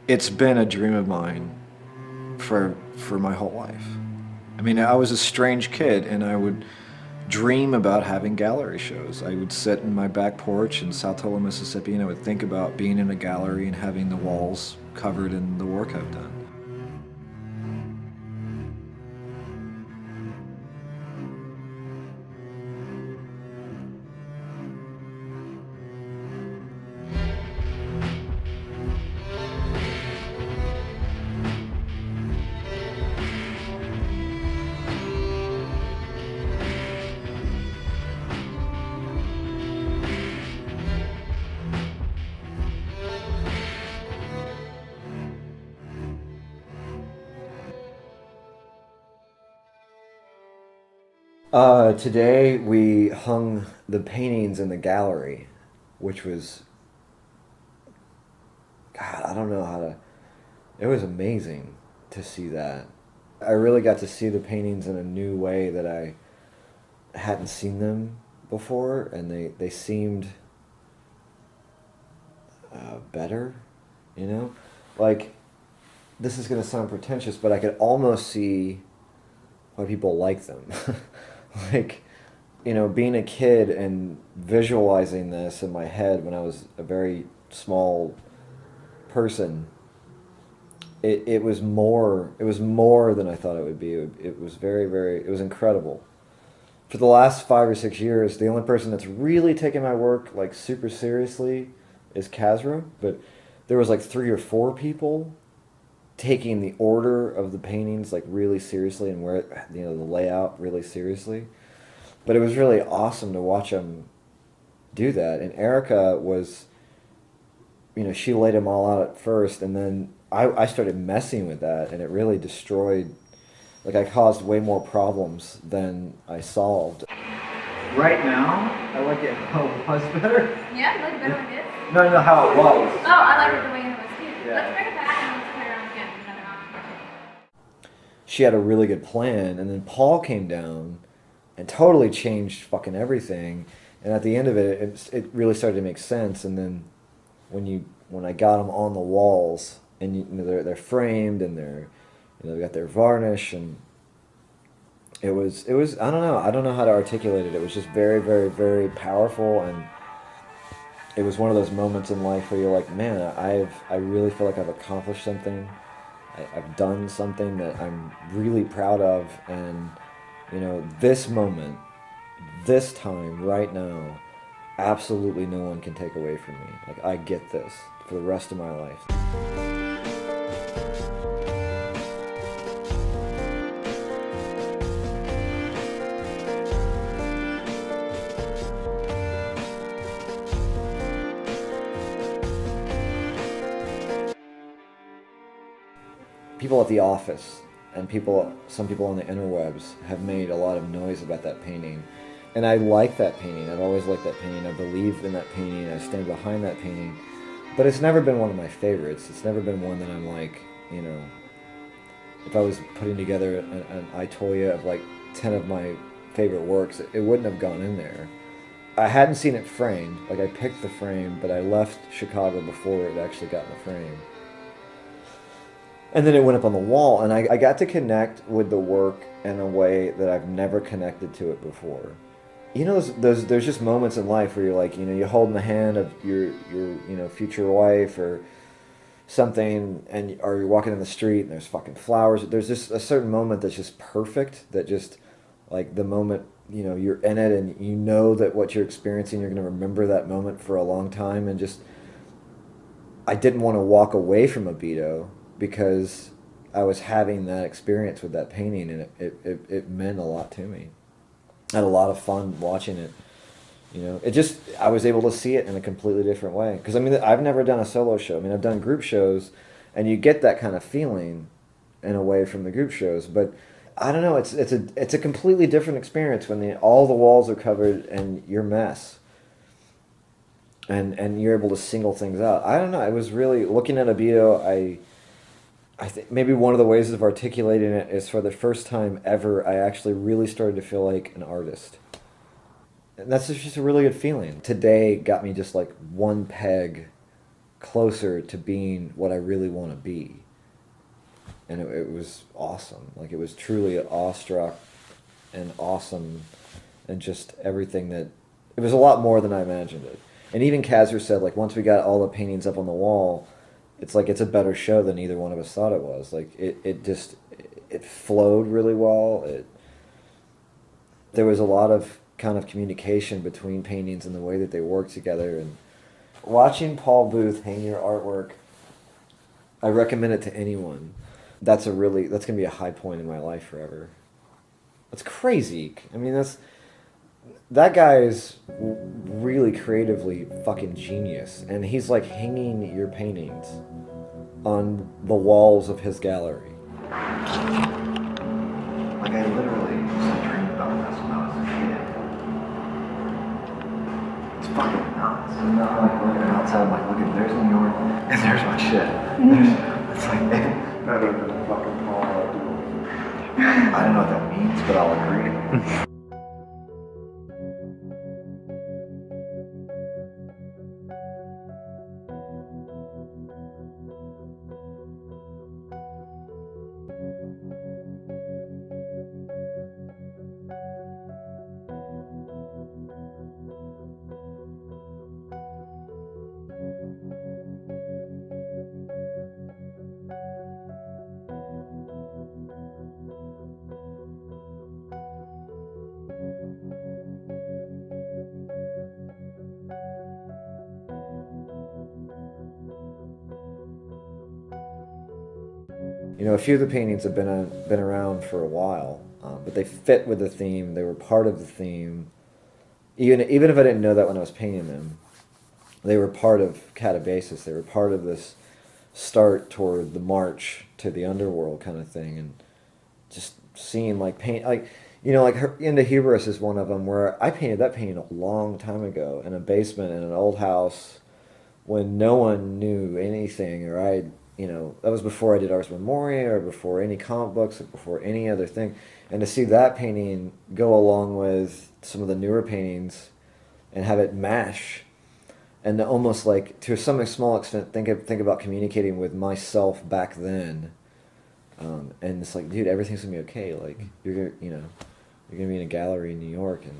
It's been a dream of mine for my whole life. I mean, I was a strange kid, and I would dream about having gallery shows. I would sit in my back porch in South Tolo, Mississippi, and I would think about being in a gallery and having the walls covered in the work I've done. Today we hung the paintings in the gallery, which was, God, I don't know how to, it was amazing to see that. I really got to see the paintings in a new way that I hadn't seen them before, and they seemed better, you know? Like, this is going to sound pretentious, but I could almost see why people like them. Like, being a kid and visualizing this in my head when I was a very small person, it was more than I thought it would be. It was it was incredible. For the last 5 or 6 years, the only person that's really taken my work like super seriously is Kazra, but there was like 3 or 4 people taking the order of the paintings like really seriously and where the layout really seriously. But it was really awesome to watch them do that. And Erica was, she laid them all out at first, and then I started messing with that, and it really destroyed. Like, I caused way more problems than I solved. Right now, I like it how it was better. Yeah, you like it better like this? No, no, how it was. Oh, I like it the way it was too. Yeah. Let's bring it back and let's play around again with another option. She had a really good plan, and then Paul came down and totally changed fucking everything. And at the end of it really started to make sense. And then when I got them on the walls, and they're framed, and they got their varnish, and it was I don't know how to articulate it. It was just very, very, very powerful, and it was one of those moments in life where you're like, man, I really feel like I've accomplished something. I've done something that I'm really proud of, and this moment, this time, right now, absolutely no one can take away from me. Like, I get this for the rest of my life. People at the office and some people on the interwebs have made a lot of noise about that painting. And I like that painting. I've always liked that painting. I believe in that painting. I stand behind that painting. But it's never been one of my favorites. It's never been one that I'm like, if I was putting together an itoya of like 10 of my favorite works, it wouldn't have gone in there. I hadn't seen it framed. Like, I picked the frame, but I left Chicago before it actually got in the frame. And then it went up on the wall, and I got to connect with the work in a way that I've never connected to it before. There's just moments in life where you're like, you hold in the hand of your future wife or something, or you're walking in the street and there's fucking flowers. There's just a certain moment that's just perfect, that just, like, the moment, you're in it, and you know that what you're experiencing, you're going to remember that moment for a long time. And just, I didn't want to walk away from Abito, because I was having that experience with that painting, and it meant a lot to me. I had a lot of fun watching it. I was able to see it in a completely different way. Because, I've never done a solo show. I've done group shows, and you get that kind of feeling in a way from the group shows. But I don't know, it's a completely different experience when all the walls are covered and you're a mess. And you're able to single things out. I don't know, I was really, looking at Abito, I think maybe one of the ways of articulating it is, for the first time ever, I actually really started to feel like an artist. And that's just a really good feeling. Today got me just like one peg closer to being what I really want to be. And it was awesome. Like, it was truly awestruck and awesome, and just everything that, it was a lot more than I imagined it. And even Kazir said, like, once we got all the paintings up on the wall, it's like, it's a better show than either one of us thought it was. Like, it flowed really well. There was a lot of kind of communication between paintings and the way that they worked together. And watching Paul Booth hang your artwork, I recommend it to anyone. That's gonna be a high point in my life forever. That's crazy. I mean, that guy is really creatively fucking genius, and he's like hanging your paintings on the walls of his gallery. Like, I literally used to dream about this when I was a kid. It's fucking nuts. And now, like, looking outside, I'm like, look at, there's New York, and there's my shit. It's like, better than fucking Paul. I don't know what that means, but I'll agree. You know, a few of the paintings have been around for a while, but they fit with the theme. They were part of the theme. Even if I didn't know that when I was painting them, they were part of Katabasis. They were part of this start toward the march to the underworld kind of thing. And just seeing, like, paint, like, you know, like Into Hubris is one of them, where I painted that painting a long time ago in a basement in an old house when no one knew anything, or you know, that was before I did Ars Memoria, or before any comic books, or before any other thing. And to see that painting go along with some of the newer paintings and have it mash, and to almost, like, to some small extent, think about communicating with myself back then. And it's like, dude, everything's gonna be okay. Like, you're gonna be in a gallery in New York, and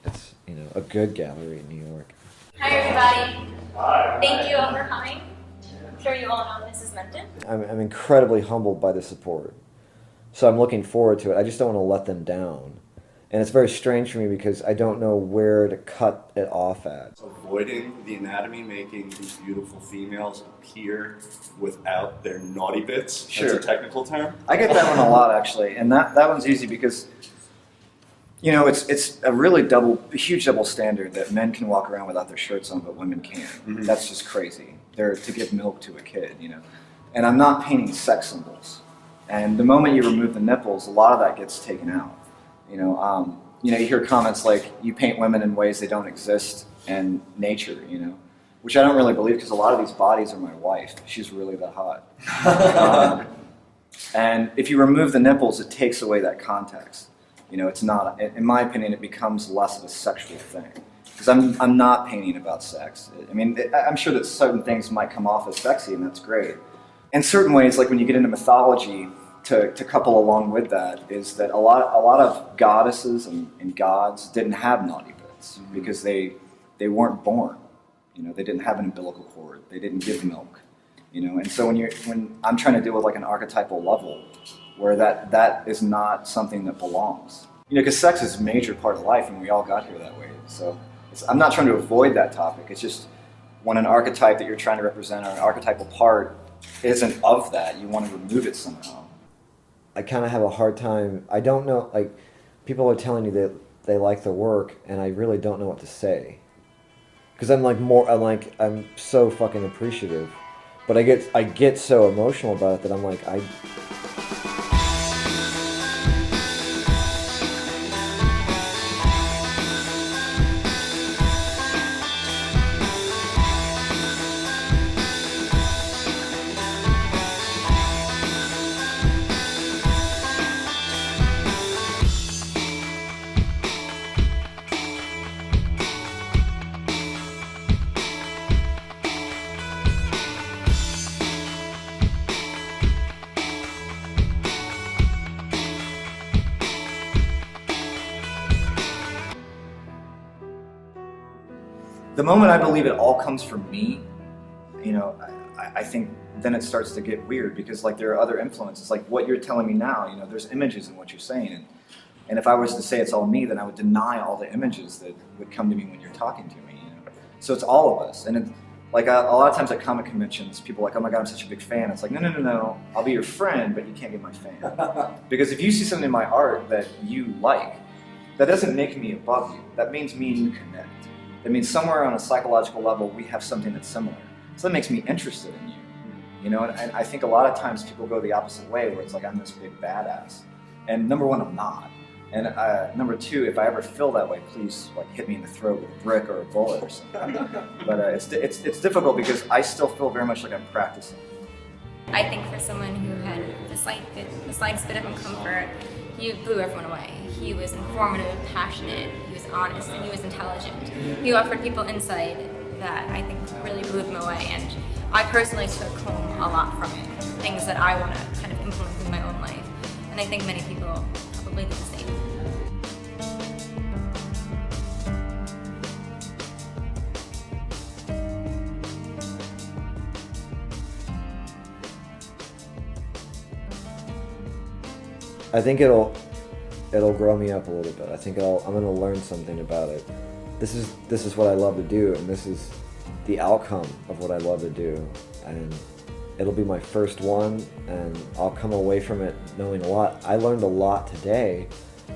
it's, you know, a good gallery in New York. Hi, everybody. Hi. Thank you all for coming. I'm sure you all know Mrs. Menton. I'm incredibly humbled by the support. So I'm looking forward to it. I just don't want to let them down. And it's very strange for me because I don't know where to cut it off at. Avoiding the anatomy, making these beautiful females appear without their naughty bits. Sure. That's a technical term. I get that one a lot, actually, and that one's easy because, you know, it's a huge double standard that men can walk around without their shirts on, but women can't. Mm-hmm. That's just crazy. They're to give milk to a kid, you know. And I'm not painting sex symbols. And the moment you remove the nipples, a lot of that gets taken out. You know, you hear comments like, you paint women in ways they don't exist, and nature, you know, which I don't really believe, because a lot of these bodies are my wife. She's really that hot. And if you remove the nipples, it takes away that context. You know, it's not, in my opinion, it becomes less of a sexual thing. Because I'm not painting about sex. I mean, I'm sure that certain things might come off as sexy, and that's great. In certain ways, like when you get into mythology, to couple along with that is that a lot of goddesses and gods didn't have naughty bits, because they weren't born. You know, they didn't have an umbilical cord. They didn't give milk. You know, and so when I'm trying to deal with, like, an archetypal level where that is not something that belongs. You know, because sex is a major part of life, and we all got here that way. So I'm not trying to avoid that topic. It's just when an archetype that you're trying to represent, or an archetypal part, isn't of that, you want to remove it somehow. I kind of have a hard time. I don't know, like, people are telling me that they like the work, and I really don't know what to say. Because I'm so fucking appreciative. But I get so emotional about it that I'm like, the moment I believe it all comes from me, you know, I think then it starts to get weird, because like there are other influences, like what you're telling me now, you know, there's images in what you're saying, and if I was to say it's all me, then I would deny all the images that would come to me when you're talking to me, you know? So it's all of us, and it's like a lot of times at comic conventions, people are like, oh my God, I'm such a big fan. It's like, no, I'll be your friend, but you can't be my fan. Because if you see something in my art that you like, that doesn't make me above you. That means me and you connect. That means somewhere on a psychological level, we have something that's similar. So that makes me interested in you. You know, and I think a lot of times people go the opposite way, where it's like, I'm this big badass. And number one, I'm not. And number two, if I ever feel that way, please like hit me in the throat with a brick or a bullet or something. But it's difficult because I still feel very much like I'm practicing. I think for someone who had the slightest bit of uncomfort, he blew everyone away. He was informative, passionate, he was honest, and he was intelligent. He offered people insight that I think really blew them away, and I personally took home a lot from it, things that I want to kind of implement in my own life, and I think many people probably do the same. I think it'll grow me up a little bit. I think I'm gonna learn something about it. This is what I love to do, and this is the outcome of what I love to do. And it'll be my first one, and I'll come away from it knowing a lot. I learned a lot today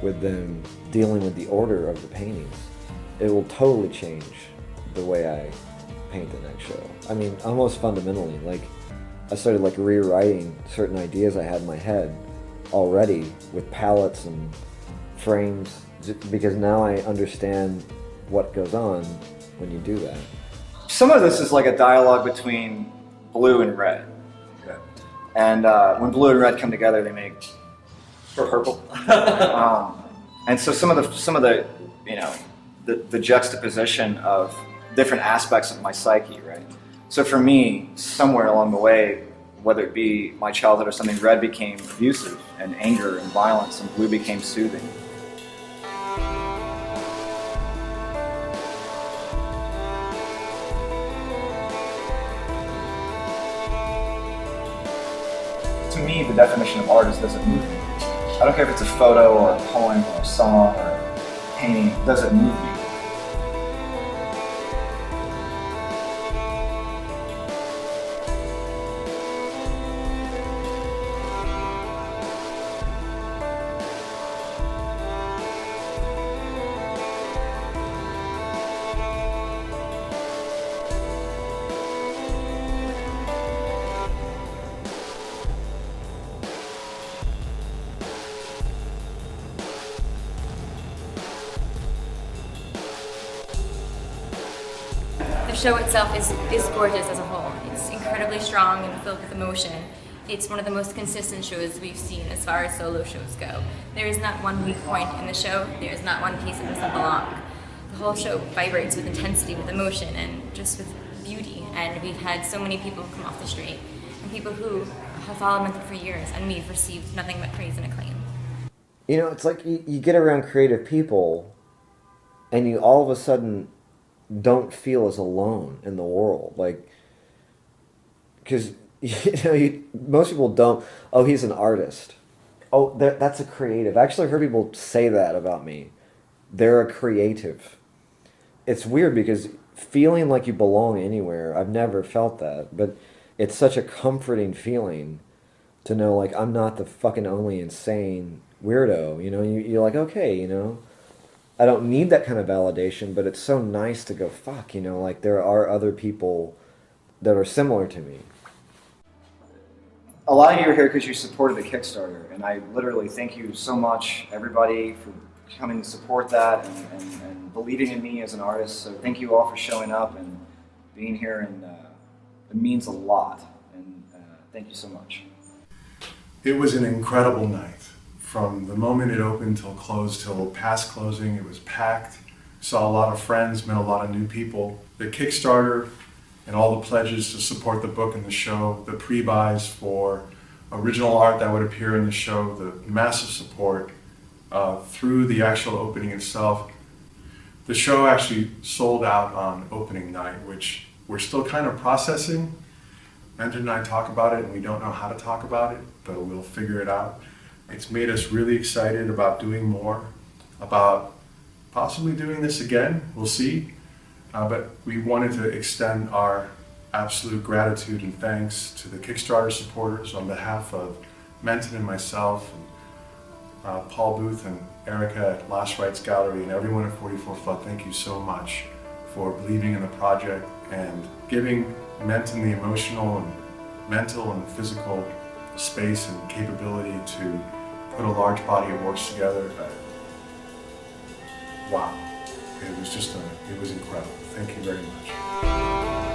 with them dealing with the order of the paintings. It will totally change the way I paint the next show. I mean, almost fundamentally. Like, I started like rewriting certain ideas I had in my head already with palettes and frames, because now I understand what goes on when you do that. Some of this is like a dialogue between blue and red. Okay. And when blue and red come together, they make purple. And so some of the you know, the juxtaposition of different aspects of my psyche, right? So for me, somewhere along the way, whether it be my childhood or something, red became abusive and anger and violence, and blue became soothing. To me, the definition of art is, does it move me? I don't care if it's a photo or a poem or a song or a painting, does it move me? The show itself is gorgeous as a whole. It's incredibly strong and filled with emotion. It's one of the most consistent shows we've seen as far as solo shows go. There is not one weak point in the show. There is not one piece that doesn't belong. The whole show vibrates with intensity, with emotion, and just with beauty. And we've had so many people come off the street, and people who have followed Mental for years, and we've received nothing but praise and acclaim. You know, it's like you get around creative people, and you all of a sudden don't feel as alone in the world, like, because most people don't. Oh, he's an artist. Oh, that's a creative. I actually heard people say that about me. They're a creative. It's weird because feeling like you belong anywhere, I've never felt that, but it's such a comforting feeling to know, like, I'm not the fucking only insane weirdo. You know, you're like, okay, you know, I don't need that kind of validation, but it's so nice to go, fuck, you know, like there are other people that are similar to me. A lot of you are here because you supported the Kickstarter, and I literally thank you so much, everybody, for coming to support that and believing in me as an artist. So thank you all for showing up and being here, and it means a lot, and thank you so much. It was an incredible night. From the moment it opened till closed, till past closing, it was packed. Saw a lot of friends, met a lot of new people. The Kickstarter and all the pledges to support the book and the show, the pre-buys for original art that would appear in the show, the massive support through the actual opening itself. The show actually sold out on opening night, which we're still kind of processing. Menton and I talk about it, and we don't know how to talk about it, but we'll figure it out. It's made us really excited about doing more, about possibly doing this again. We'll see. But we wanted to extend our absolute gratitude and thanks to the Kickstarter supporters on behalf of Menton and myself, and Paul Booth and Erica at Last Rites Gallery, and everyone at 44 Flood. Thank you so much for believing in the project and giving Menton the emotional and mental and physical space and capability to put a large body of works together. Wow. It was incredible. Thank you very much.